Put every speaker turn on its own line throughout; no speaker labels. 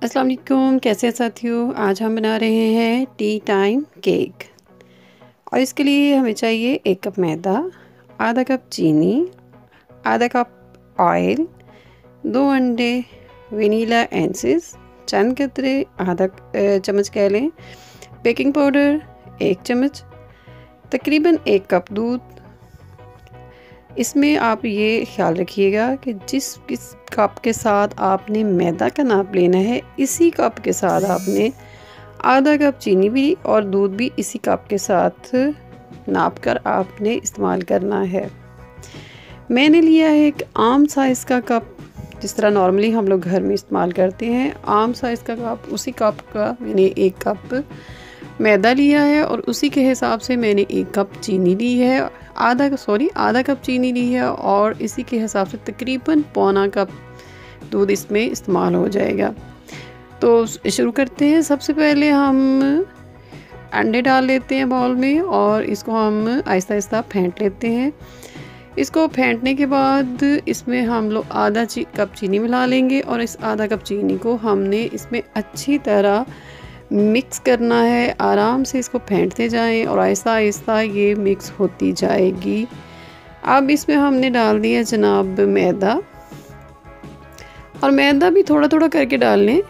अस्सलाम वालेकुम, कैसे हैं साथियों। आज हम बना रहे हैं टी टाइम केक और इसके लिए हमें चाहिए 1 कप मैदा, आधा कप चीनी, आधा कप ऑयल, 2 अंडे, वनीला एसेंस, चंद कतरे आधा चम्मच कह लें, बेकिंग पाउडर 1 चम्मच, तकरीबन 1 कप दूध। इसमें आप ये ख्याल रखिएगा कि जिस कप के साथ आपने मैदा का नाप लेना है, इसी कप के साथ आपने आधा कप चीनी भी और दूध भी इसी कप के साथ नाप कर आपने इस्तेमाल करना है। मैंने लिया है एक आम साइज़ का कप, जिस तरह नॉर्मली हम लोग घर में इस्तेमाल करते हैं। आम साइज़ का कप, उसी कप का मैंने 1 कप मैदा लिया है और उसी के हिसाब से मैंने 1 कप चीनी ली है, आधा कप चीनी ली है और इसी के हिसाब से तकरीबन पौना कप दूध इसमें इस्तेमाल हो जाएगा। तो शुरू करते हैं। सबसे पहले हम अंडे डाल लेते हैं बाउल में और इसको हम आहिस्ता आहिस्ता फेंट लेते हैं। इसको फेंटने के बाद इसमें हम लोग आधा कप चीनी मिला लेंगे और इस आधा कप चीनी को हमने इसमें अच्छी तरह मिक्स करना है। आराम से इसको फेंटते जाएं और आहिस्ता आहिस्ता ये मिक्स होती जाएगी। अब इसमें हमने डाल दिया जनाब मैदा, और मैदा भी थोड़ा थोड़ा करके डाल लें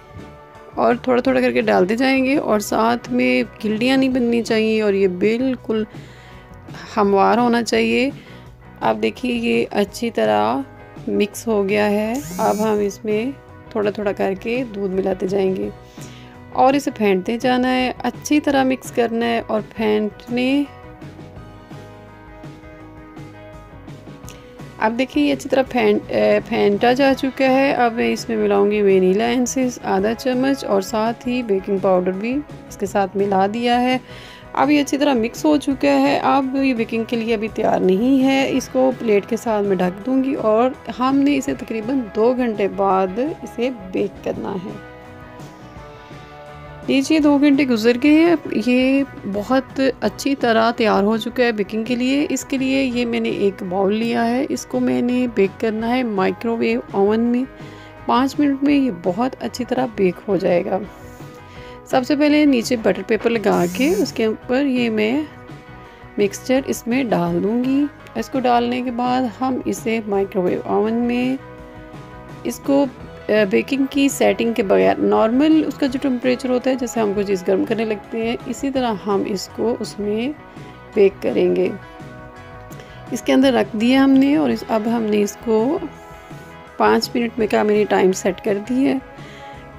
और थोड़ा थोड़ा करके डालते जाएंगे और साथ में गिल्टियाँ नहीं बननी चाहिए और ये बिल्कुल हमवार होना चाहिए। अब देखिए ये अच्छी तरह मिक्स हो गया है। अब हम इसमें थोड़ा थोड़ा करके दूध मिलाते जाएंगे और इसे फेंटते जाना है, अच्छी तरह मिक्स करना है और अब देखिए ये अच्छी तरह फेंटा जा चुका है। अब मैं इसमें मिलाऊंगी वनीला एसेंस आधा चम्मच और साथ ही बेकिंग पाउडर भी इसके साथ मिला दिया है। अब ये अच्छी तरह मिक्स हो चुका है। अब ये बेकिंग के लिए अभी तैयार नहीं है। इसको प्लेट के साथ मैं ढक दूंगी और हमने इसे तकरीबन 2 घंटे बाद इसे बेक करना है। लीजिए 2 घंटे गुजर गए हैं। ये बहुत अच्छी तरह तैयार हो चुका है बेकिंग के लिए। इसके लिए ये मैंने एक बाउल लिया है, इसको मैंने बेक करना है माइक्रोवेव ओवन में। 5 मिनट में ये बहुत अच्छी तरह बेक हो जाएगा। सबसे पहले नीचे बटर पेपर लगा के उसके ऊपर ये मैं मिक्सचर इसमें डाल दूँगी। इसको डालने के बाद हम इसे माइक्रोवेव ओवन में इसको बेकिंग की सेटिंग के बगैर नॉर्मल उसका जो टेम्परेचर होता है, जैसे हम कोई चीज़ गर्म करने लगते हैं, इसी तरह हम इसको उसमें बेक करेंगे। इसके अंदर रख दिया हमने और अब हमने इसको 5 मिनट में का मैंने टाइम सेट कर दी है।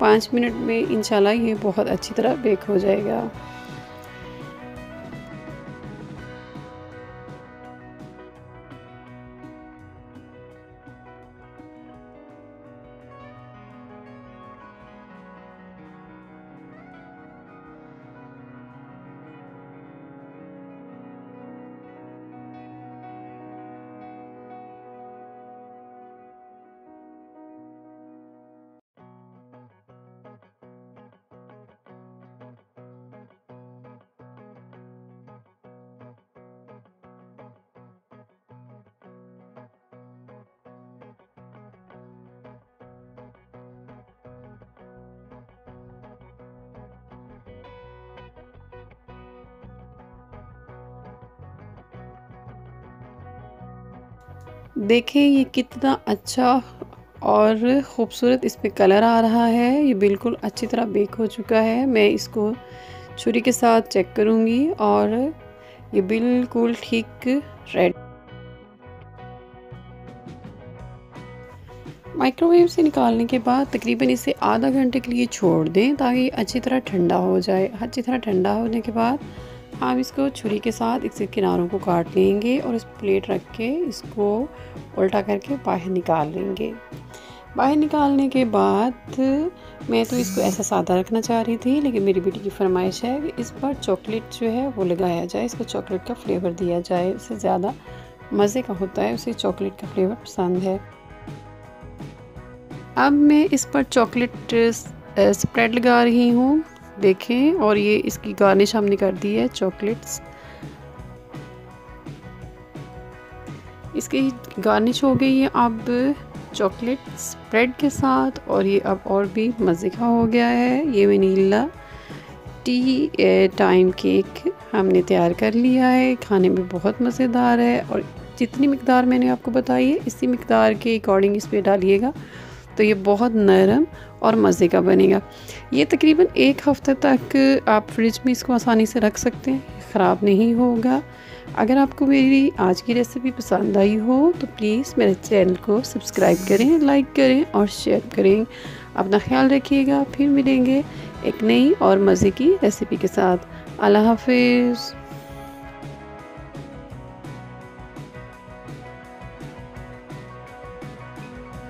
5 मिनट में इंशाल्लाह ये बहुत अच्छी तरह बेक हो जाएगा। देखें ये कितना अच्छा और ख़ूबसूरत इसमें कलर आ रहा है। ये बिल्कुल अच्छी तरह बेक हो चुका है। मैं इसको छुरी के साथ चेक करूँगी और ये बिल्कुल ठीक रेडी। माइक्रोवेव से निकालने के बाद तकरीबन इसे आधा घंटे के लिए छोड़ दें ताकि अच्छी तरह ठंडा हो जाए। अच्छी तरह ठंडा होने के बाद हम इसको छुरी के साथ इसके किनारों को काट लेंगे और इस प्लेट रख के इसको उल्टा करके बाहर निकाल लेंगे। बाहर निकालने के बाद मैं तो इसको ऐसा सादा रखना चाह रही थी, लेकिन मेरी बेटी की फरमाइश है कि इस पर चॉकलेट जो है वो लगाया जाए, इसको चॉकलेट का फ्लेवर दिया जाए। इससे ज़्यादा मज़े का होता है, उसे चॉकलेट का फ्लेवर पसंद है। अब मैं इस पर चॉकलेट स्प्रेड लगा रही हूँ, देखें, और ये इसकी गार्निश हमने कर दी है चॉकलेट्स। इसकी गार्निश हो गई है। अब चॉकलेट स्प्रेड के साथ, और ये अब और भी मज़े का हो गया है। ये वनीला टी टाइम केक हमने तैयार कर लिया है। खाने में बहुत मज़ेदार है, और जितनी मिकदार मैंने आपको बताई है इसी मिकदार के अकॉर्डिंग इस पर डालिएगा, तो ये बहुत नरम और मज़े का बनेगा। ये तकरीबन 1 हफ़्ते तक आप फ्रिज में इसको आसानी से रख सकते हैं, ख़राब नहीं होगा। अगर आपको मेरी आज की रेसिपी पसंद आई हो तो प्लीज़ मेरे चैनल को सब्सक्राइब करें, लाइक करें और शेयर करें। अपना ख्याल रखिएगा। फिर मिलेंगे एक नई और मज़े की रेसिपी के साथ। अल्लाह हाफिज़।